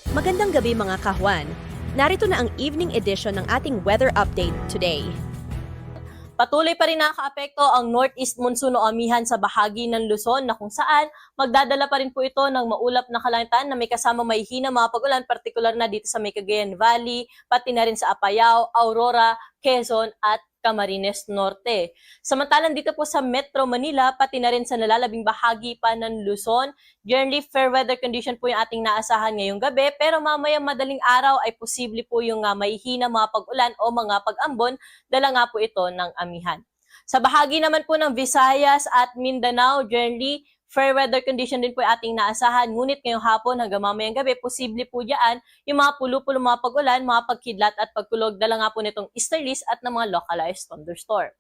Magandang gabi mga kahwan. Narito na ang evening edition ng ating weather update today. Patuloy pa rin nakakaapekto ang northeast monsoon o amihan sa bahagi ng Luzon na kung saan magdadala pa rin po ito ng maulap na kalangitan na may kasama may hina mga pag-ulan, partikular na dito sa may Cagayan Valley, pati na rin sa Apayao, Aurora, Quezon at Camarines Norte. Samantalang dito po sa Metro Manila, pati na rin sa nalalabing bahagi pa ng Luzon, generally fair weather condition po yung ating naasahan ngayong gabi, pero mamayang madaling araw ay posible po yung may hina mga pag-ulan o mga pag-ambon, dala nga po ito ng amihan. Sa bahagi naman po ng Visayas at Mindanao, generally fair weather condition din po yung ating naasahan. Ngunit ngayong hapon hanggang mamayang gabi, posible po diyan yung mga pulo-pulo mga pag-ulan, mga pagkidlat at pagkulog, dala nga po nitong easterlies at ng mga localized thunderstorm.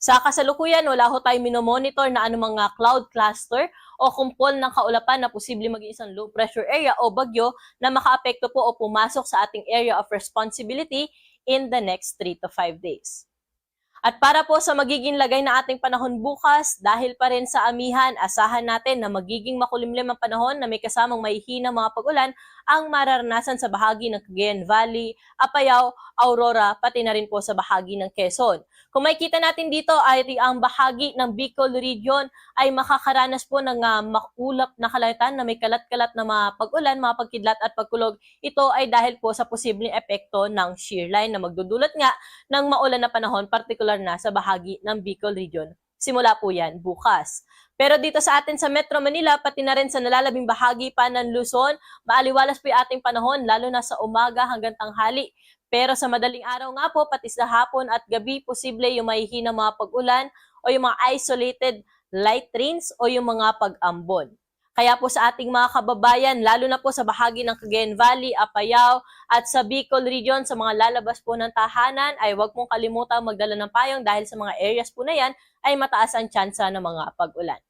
Sa kasalukuyan, wala ho tayong minomonitor na anumang cloud cluster o kumpol ng kaulapan na posible maging isang low pressure area o bagyo na makaapekto po o pumasok sa ating area of responsibility in the next 3 to 5 days. At para po sa magiging lagay na ating panahon bukas, dahil pa rin sa amihan, asahan natin na magiging makulimlim ang panahon na may kasamang mahihina mga pag-ulan ang mararanasan sa bahagi ng Cagayan Valley, Apayao, Aurora, pati na rin po sa bahagi ng Quezon. Kung makikita natin dito ay ang bahagi ng Bicol region ay makakaranas po ng makulap na kalangitan na may kalat-kalat na mga pag-ulan, mga pagkidlat at pagkulog. Ito ay dahil po sa posibleng epekto ng shear line na magdudulot nga ng maulan na panahon, partikular na sa bahagi ng Bicol region. Simula po yan bukas. Pero dito sa atin sa Metro Manila, pati na rin sa nalalabing bahagi pa ng Luzon, maaliwalas po yung ating panahon, lalo na sa umaga hanggang tanghali. Pero sa madaling araw nga po, pati sa hapon at gabi, posible yung mahihina mga pag-ulan o yung mga isolated light rains o yung mga pag-ambon. Kaya po sa ating mga kababayan, lalo na po sa bahagi ng Cagayan Valley, Apayao at sa Bicol region, sa mga lalabas po ng tahanan, ay huwag mong kalimutang magdala ng payong dahil sa mga areas po na yan ay mataas ang tsansa ng mga pag-ulan.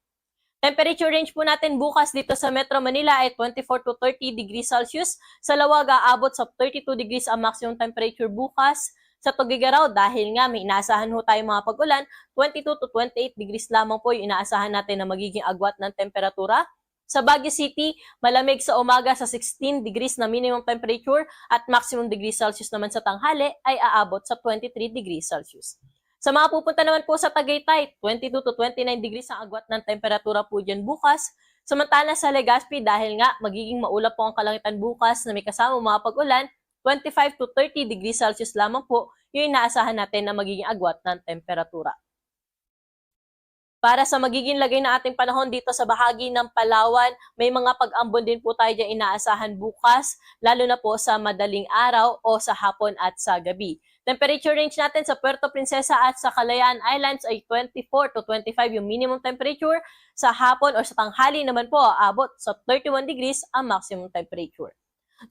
Temperature range po natin bukas dito sa Metro Manila ay 24 to 30 degrees Celsius. Sa Lawag, aabot sa 32 degrees ang maximum temperature bukas. Sa Tugigaraw, dahil nga may inaasahan ho tayo mga pag-ulan, 22 to 28 degrees lamang po yung inaasahan natin na magiging agwat ng temperatura. Sa Baguio City, malamig sa umaga sa 16 degrees na minimum temperature at maximum degrees Celsius naman sa tanghali ay aabot sa 23 degrees Celsius. Sa mga pupunta naman po sa Tagaytay, 22 to 29 degrees ang agwat ng temperatura po dyan bukas. Samantala sa Legazpi, dahil nga magiging maulap po ang kalangitan bukas na may kasama mga pag-ulan, 25 to 30 degrees Celsius lamang po yung inaasahan natin na magiging agwat ng temperatura. Para sa magiging lagay na ating panahon dito sa bahagi ng Palawan, may mga pag-ambon din po tayo dyan inaasahan bukas, lalo na po sa madaling araw o sa hapon at sa gabi. Temperature range natin sa Puerto Princesa at sa Kalayaan Islands ay 24 to 25 yung minimum temperature. Sa hapon o sa tanghali naman po, aabot sa 31 degrees ang maximum temperature.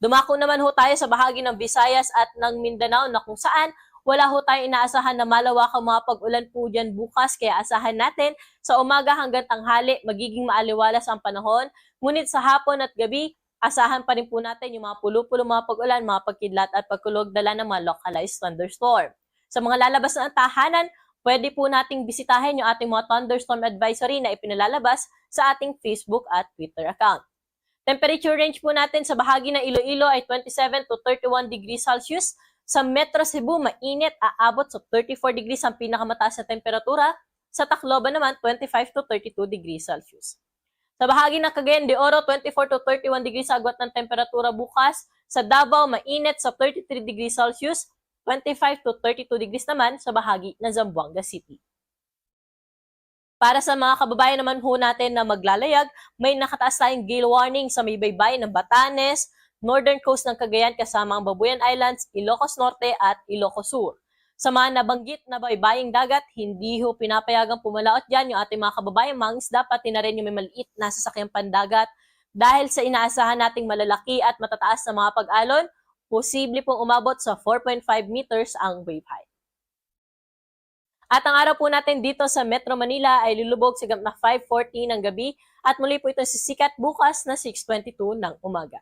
Dumako naman ho tayo sa bahagi ng Visayas at ng Mindanao na kung saan wala ho tayong inaasahan na malawakang mga pag-ulan po dyan bukas, kaya asahan natin sa umaga hanggang tanghali magiging maaliwalas ang panahon. Ngunit sa hapon at gabi, asahan pa rin po natin yung mga pulo-pulo mga pag-ulan, mga pagkidlat at pagkulog, dala ng mga localized thunderstorm. Sa mga lalabas na tahanan, pwede po nating bisitahin yung ating mga thunderstorm advisory na ipinalalabas sa ating Facebook at Twitter account. Temperature range po natin sa bahagi ng Iloilo ay 27 to 31 degrees Celsius. Sa Metro Cebu, mainit, aabot sa 34 degrees ang pinakamataas na temperatura. Sa Tacloban naman, 25 to 32 degrees Celsius. Sa bahagi ng Cagayan de Oro, 24 to 31 degrees agwat ng temperatura bukas. Sa Davao, mainit sa 33 degrees Celsius. 25 to 32 degrees naman sa bahagi ng Zamboanga City. Para sa mga kababayan naman ho natin na maglalayag, may nakataas tayong gale warning sa may baybayin ng Batanes, northern coast ng Cagayan kasama ang Babuyan Islands, Ilocos Norte at Ilocos Sur. Sa mga nabanggit na baybaying dagat, hindi ho pinapayagang pumalaot dyan yung ating mga kababayang mga isda, pati na rin yung may maliit na sasakyang pandagat. Dahil sa inaasahan nating malalaki at matataas na mga pag-alon, posible pong umabot sa 4.5 meters ang wave height. At ang araw po natin dito sa Metro Manila ay lulubog sa na 5:40 ng gabi at muli po ito sisikat bukas na 6:22 ng umaga.